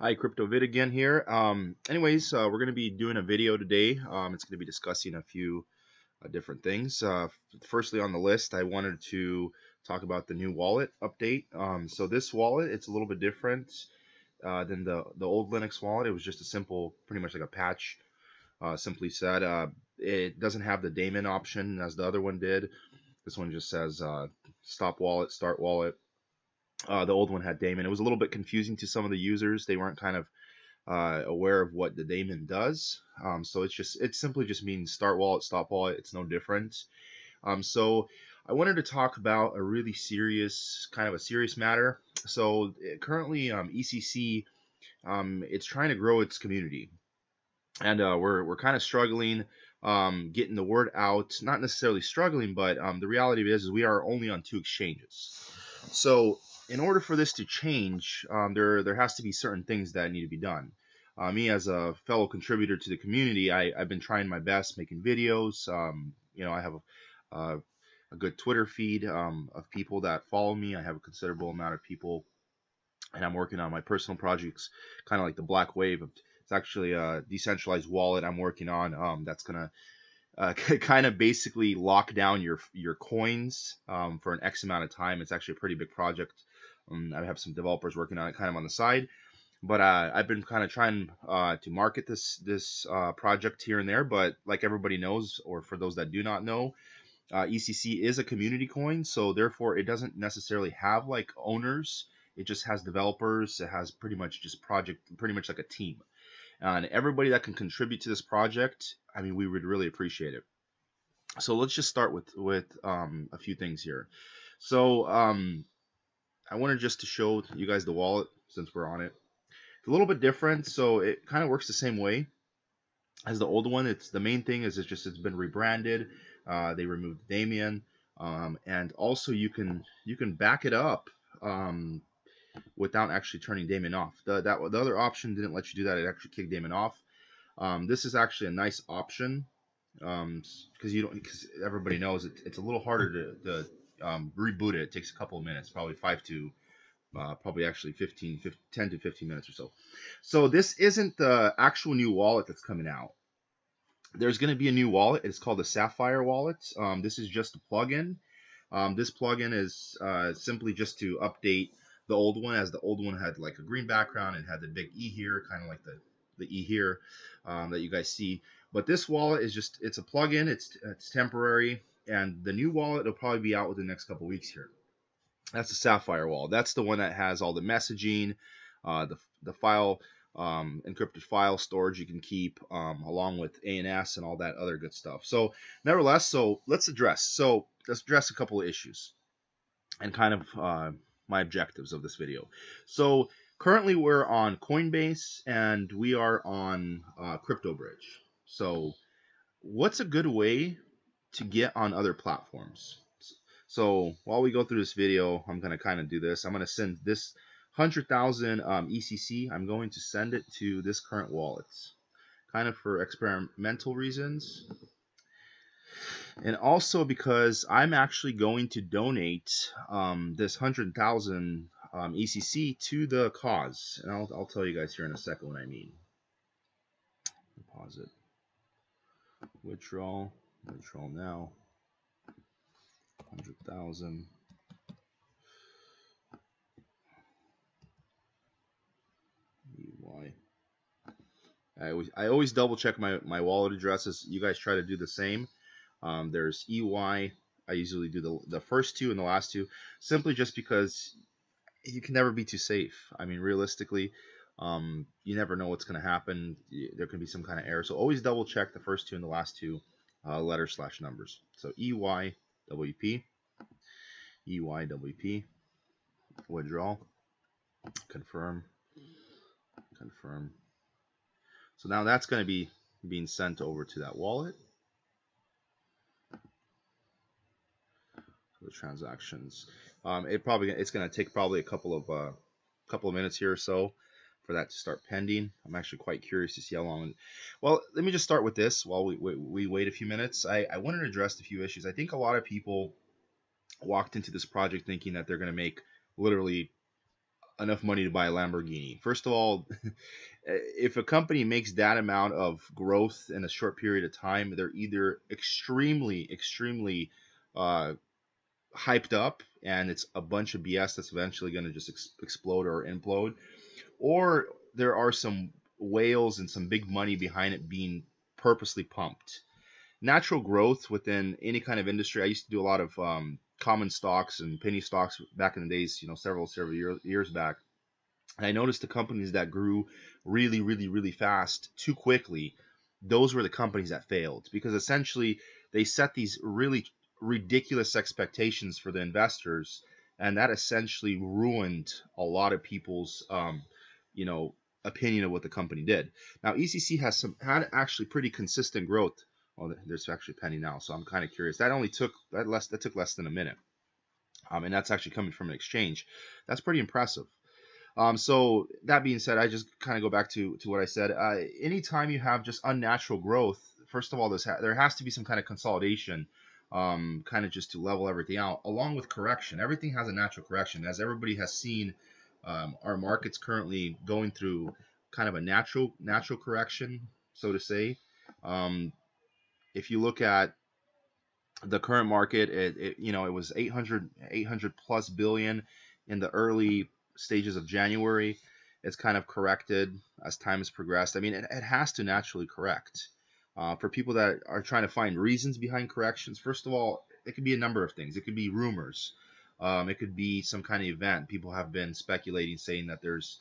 Hi, CryptoVid again here. We're going to be doing a video today. It's going to be discussing a few different things. Firstly, on the list, I wanted to talk about the new wallet update. So this wallet, it's a little bit different than the old Linux wallet. It was just a simple, pretty much like a patch. Simply said, it doesn't have the daemon option as the other one did. This one just says stop wallet, start wallet. The old one had daemon. It was a little bit confusing to some of the users. They weren't kind of aware of what the daemon does. So it simply just means start wallet, stop wallet. It's no different. So I wanted to talk about a really serious, kind of a serious matter. So currently, ECC, it's trying to grow its community, and we're kind of struggling getting the word out. Not necessarily struggling, but the reality of it is we are only on 2 exchanges. So in order for this to change, there has to be certain things that need to be done. Me as a fellow contributor to the community, I've been trying my best making videos. I have a good Twitter feed of people that follow me. I have a considerable amount of people, and I'm working on my personal projects, kind of like the Black Wave. It's actually a decentralized wallet I'm working on that's gonna kind of basically lock down your coins for an X amount of time. It's actually a pretty big project. I have some developers working on it kind of on the side, but I've been kind of trying to market this project here and there. But like everybody knows, or for those that do not know, ECC is a community coin, so therefore it doesn't necessarily have like owners. It just has developers. It has pretty much just pretty much like a team. And everybody that can contribute to this project, I mean, we would really appreciate it. So let's just start with a few things here. So I wanted just to show you guys the wallet since we're on it. It's a little bit different, so it kind of works the same way as the old one. It's the main thing is it's been rebranded. They removed Damien, and also you can back it up without actually turning Damien off. The other option didn't let you do that. It actually kicked Damien off. This is actually a nice option because everybody knows it's a little harder to reboot it. It takes a couple of minutes, probably 5 to probably actually 10 to 15 minutes or so. So this isn't the actual new wallet that's coming out. There's going to be a new wallet. It's called the Sapphire wallet. This is just a plugin. This plugin is simply just to update the old one, as the old one had like a green background and had the big E here, kind of like the E here that you guys see. But this wallet is it's a plugin. It's temporary, and the new wallet will probably be out within the next couple weeks here. That's the Sapphire wallet. That's the one that has all the messaging, the file, encrypted file storage you can keep, along with ANS and all that other good stuff. So nevertheless, let's address a couple of issues and kind of my objectives of this video. So currently we're on Coinbase and we are on CryptoBridge. So what's a good way to get on other platforms? So while we go through this video, I'm going to kind of do this. I'm going to send this 100,000 ECC. I'm going to send it to this current wallet, kind of for experimental reasons. And also because I'm actually going to donate this 100,000 ECC to the cause. And I'll tell you guys here in a second what I mean. Deposit. Withdrawal now. 100,000. EY. I always double check my wallet addresses. You guys try to do the same. There's EY. I usually do the first two and the last two, simply just because you can never be too safe. I mean, realistically, you never know what's going to happen. There can be some kind of error. So always double check the first two and the last two letters / numbers. So EYWP, EYWP, withdrawal, confirm. So now that's going to be being sent over to that wallet. The transactions. It's going to take probably a couple of minutes here or so for that to start pending. I'm actually quite curious to see how long. Well, let me just start with this while we wait a few minutes. I wanted to address a few issues. I think a lot of people walked into this project thinking that they're going to make literally enough money to buy a Lamborghini. First of all, if a company makes that amount of growth in a short period of time, they're either extremely uh, hyped up, and it's a bunch of BS that's eventually going to just explode or implode, or there are some whales and some big money behind it being purposely pumped. Natural growth within any kind of industry. I used to do a lot of common stocks and penny stocks back in the days, several years back. And I noticed the companies that grew really fast too quickly, those were the companies that failed, because essentially they set these really ridiculous expectations for the investors, and that essentially ruined a lot of people's, you know, opinion of what the company did. Now ECC had actually pretty consistent growth. Well, there's actually a penny now, so I'm kind of curious. That took less than a minute, and that's actually coming from an exchange. That's pretty impressive. So that being said, I just kind of go back to what I said. Anytime you have just unnatural growth, first of all, there has to be some kind of consolidation, kind of just to level everything out, along with correction. Everything has a natural correction, as everybody has seen. Our market's currently going through kind of a natural correction, so to say. Um, if you look at the current market, it was 800 plus billion in the early stages of January. It's kind of corrected as time has progressed. I mean, it has to naturally correct. For people that are trying to find reasons behind corrections, first of all, it could be a number of things. It could be rumors. It could be some kind of event. People have been speculating, saying that there's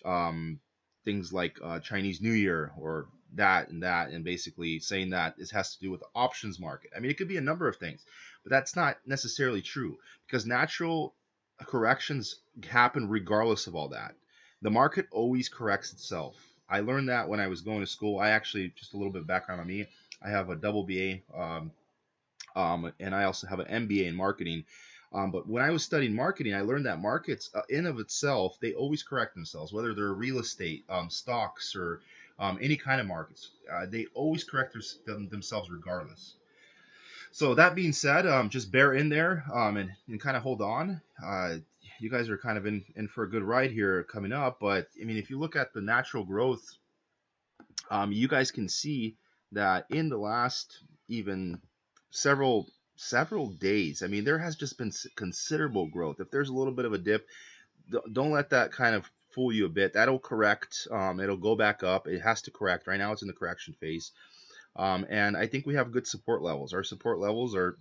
um, things like Chinese New Year or that, and basically saying that this has to do with the options market. I mean, it could be a number of things, but that's not necessarily true, because natural corrections happen regardless of all that. The market always corrects itself. I learned that when I was going to school. I actually, just a little bit of background on me, I have a double BA, and I also have an MBA in marketing. But when I was studying marketing, I learned that markets, in of itself, they always correct themselves, whether they're real estate, stocks, or any kind of markets. They always correct themselves regardless. So that being said, just bear in there, and kind of hold on. You guys are kind of in for a good ride here coming up. But I mean, if you look at the natural growth, you guys can see that in the last even several days, I mean, there has just been considerable growth. If there's a little bit of a dip, don't let that kind of fool you a bit. That'll correct. It'll go back up. It has to correct. Right now, it's in the correction phase. And I think we have good support levels. Our support levels are,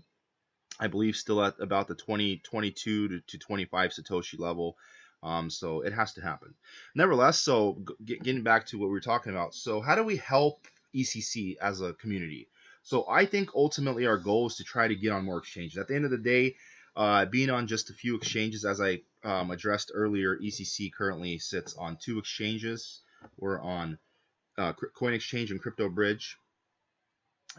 I believe, still at about the 22 to 25 Satoshi level. So it has to happen. Nevertheless, so getting back to what we were talking about. So how do we help ECC as a community? So I think ultimately our goal is to try to get on more exchanges. At the end of the day, being on just a few exchanges, as I addressed earlier, ECC currently sits on 2 exchanges. We're on Coin Exchange and Crypto Bridge.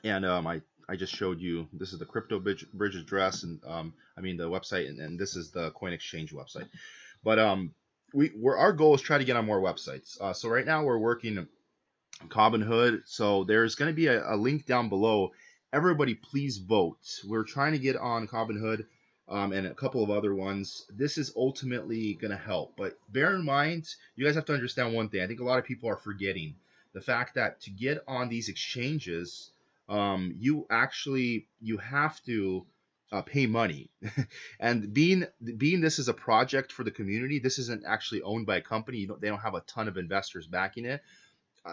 And I just showed you, this is the Crypto Bridge address, and I mean the website, and this is the Coin Exchange website. But our goal is try to get on more websites. So right now we're working Cobinhood. So there's going to be a link down below. Everybody, please vote. We're trying to get on Cobinhood, and a couple of other ones. This is ultimately going to help. But bear in mind, you guys have to understand one thing. I think a lot of people are forgetting the fact that to get on these exchanges, you have to pay money. And being this is a project for the community, this isn't actually owned by a company. They don't have a ton of investors backing it.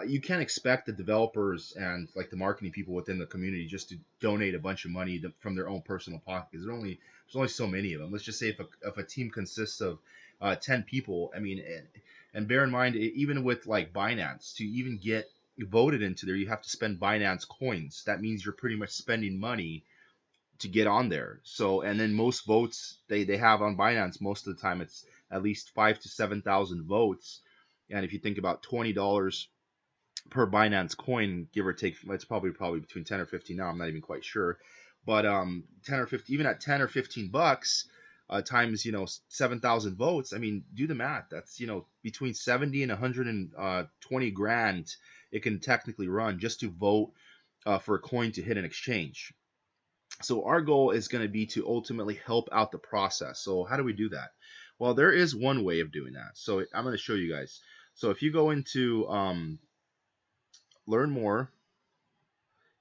You can't expect the developers and like the marketing people within the community just to donate a bunch of money from their own personal pockets. There's only so many of them. Let's just say if a team consists of 10 people, I mean, and bear in mind, even with like Binance, to even get voted into there, you have to spend Binance coins. That means you're pretty much spending money to get on there. So, and then most votes they have on Binance, most of the time it's at least 5,000 to 7,000 votes. And if you think about $20 per Binance coin, give or take, it's probably between 10 or 15 now. I'm not even quite sure, but 10 or 15, even at 10 or 15 bucks, times 7,000 votes. I mean, do the math. That's between 70 and 120 grand. It can technically run just to vote for a coin to hit an exchange. So our goal is going to be to ultimately help out the process. So how do we do that? Well, there is one way of doing that. So I'm going to show you guys. So if you go into learn more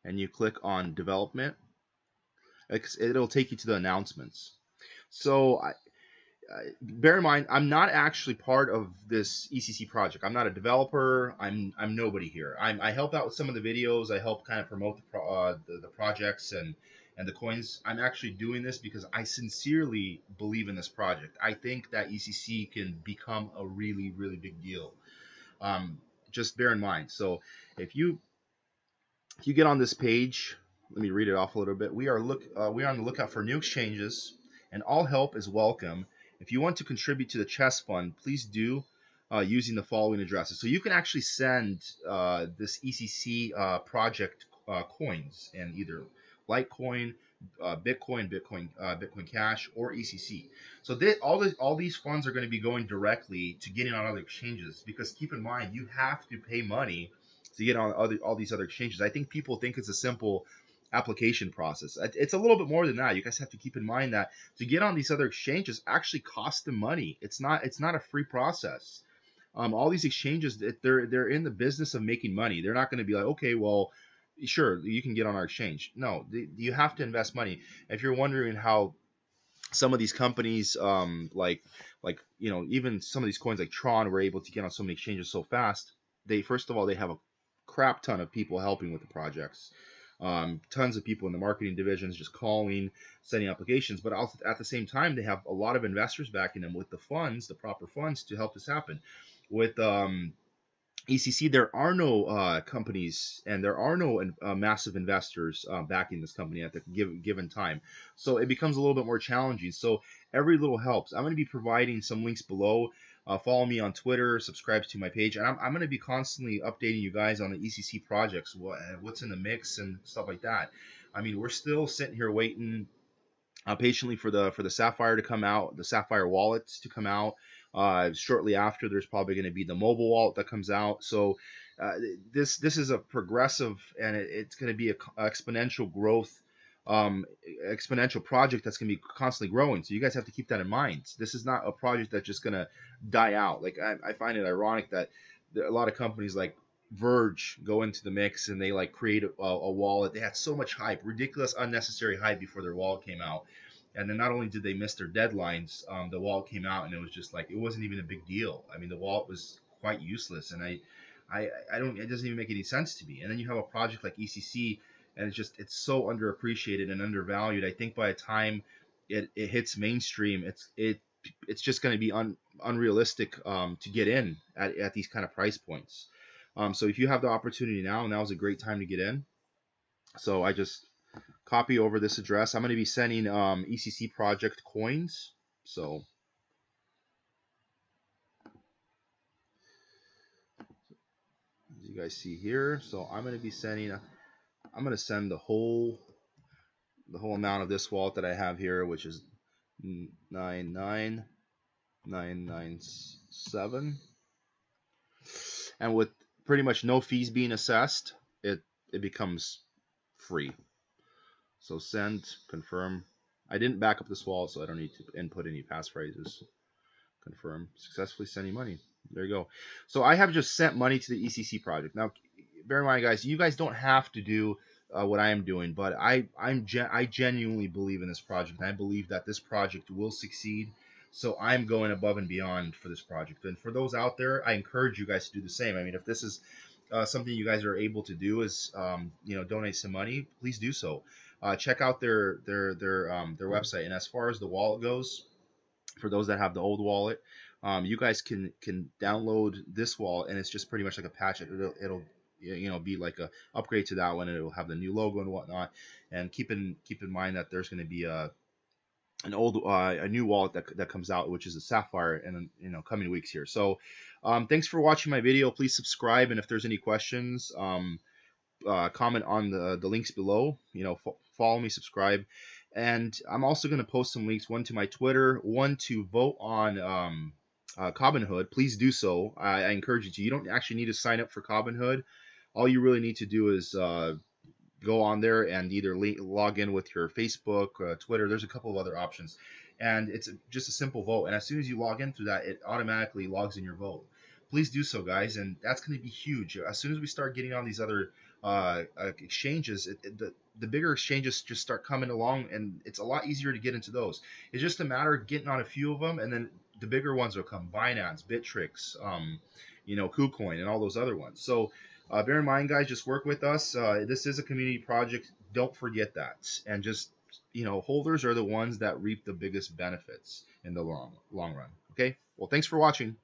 and you click on development, it'll take you to the announcements. So bear in mind, I'm not actually part of this ECC project. I'm not a developer. I'm nobody here. I help out with some of the videos. I help kind of promote the projects and the coins. I'm actually doing this because I sincerely believe in this project. I think that ECC can become a really, really big deal. Um, just bear in mind. So if you get on this page, let me read it off a little bit. We are on the lookout for new exchanges, and all help is welcome. If you want to contribute to the chess fund, please do using the following addresses. So you can actually send this ECC project coins in either Litecoin, Bitcoin Cash, or ECC. So all these funds are going to be going directly to getting on other exchanges, because keep in mind, you have to pay money to get on all these other exchanges. I think people think it's a simple application process. It's a little bit more than that. You guys have to keep in mind that to get on these other exchanges actually costs them money. It's not a free process. All these exchanges, they're in the business of making money. They're not going to be like, okay, well, sure, you can get on our exchange. No, you have to invest money. If you're wondering how some of these companies, even some of these coins like Tron, were able to get on so many exchanges so fast, they first of all, they have a crap ton of people helping with the projects. Tons of people in the marketing divisions just calling, sending applications, but also at the same time, they have a lot of investors backing them with the funds, the proper funds to help this happen. With ECC, there are no companies and there are no massive investors backing this company at the given time. So it becomes a little bit more challenging. So every little helps. I'm going to be providing some links below. Follow me on Twitter, subscribe to my page, and I'm going to be constantly updating you guys on the ECC projects, what's in the mix and stuff like that. I mean, we're still sitting here waiting patiently for the Sapphire to come out, the Sapphire wallets to come out. Shortly after, there's probably going to be the mobile wallet that comes out. So uh, this is a progressive, and it's going to be a exponential growth, um, exponential project that's going to be constantly growing. So you guys have to keep that in mind. This is not a project that's just going to die out. Like I find it ironic that a lot of companies like Verge go into the mix and they like create a wallet. They had so much hype, ridiculous, unnecessary hype before their wallet came out, and then not only did they miss their deadlines, the wallet came out and it was just like it wasn't even a big deal. I mean, the wallet was quite useless, and I don't. It doesn't even make any sense to me. And then you have a project like ECC, and it's so underappreciated and undervalued. I think by the time it hits mainstream, it's just going to be unrealistic to get in at these kind of price points. So if you have the opportunity now is a great time to get in. So I just copy over this address. I'm going to be sending ECC project coins. So as you guys see here, so I'm going to be sending. I'm going to send the whole amount of this wallet that I have here, which is 99997, and with pretty much no fees being assessed, it becomes free. So send, confirm. I didn't back up this wallet, so I don't need to input any passphrases. Confirm. Successfully sending money. There you go. So I have just sent money to the ECC project. Now, bear in mind, guys, you guys don't have to do what I am doing, but I genuinely believe in this project, and I believe that this project will succeed. So I'm going above and beyond for this project. And for those out there, I encourage you guys to do the same. I mean, if this is something you guys are able to do, is donate some money, please do so. Check out their website. And as far as the wallet goes, for those that have the old wallet, you guys can download this wallet, and it's just pretty much like a patch. It'll be like a upgrade to that one, and it'll have the new logo and whatnot. And keep in mind that there's going to be a new wallet that comes out, which is a Sapphire, in coming weeks here. So thanks for watching my video. Please subscribe, and if there's any questions, comment on the links below. Follow me, subscribe, and I'm also going to post some links, one to my Twitter, one to vote on Cobinhood. Please do so. I encourage you to. You don't actually need to sign up for Cobinhood. All you really need to do is go on there and either log in with your Facebook, Twitter. There's a couple of other options, and it's just a simple vote. And as soon as you log in through that, it automatically logs in your vote. Please do so, guys, and that's going to be huge. As soon as we start getting on these other exchanges, the bigger exchanges just start coming along, and it's a lot easier to get into those. It's just a matter of getting on a few of them, and then the bigger ones will come: Binance, Bittrex, KuCoin, and all those other ones. So bear in mind, guys, just work with us. This is a community project. Don't forget that, and just holders are the ones that reap the biggest benefits in the long run. Okay. Well, thanks for watching.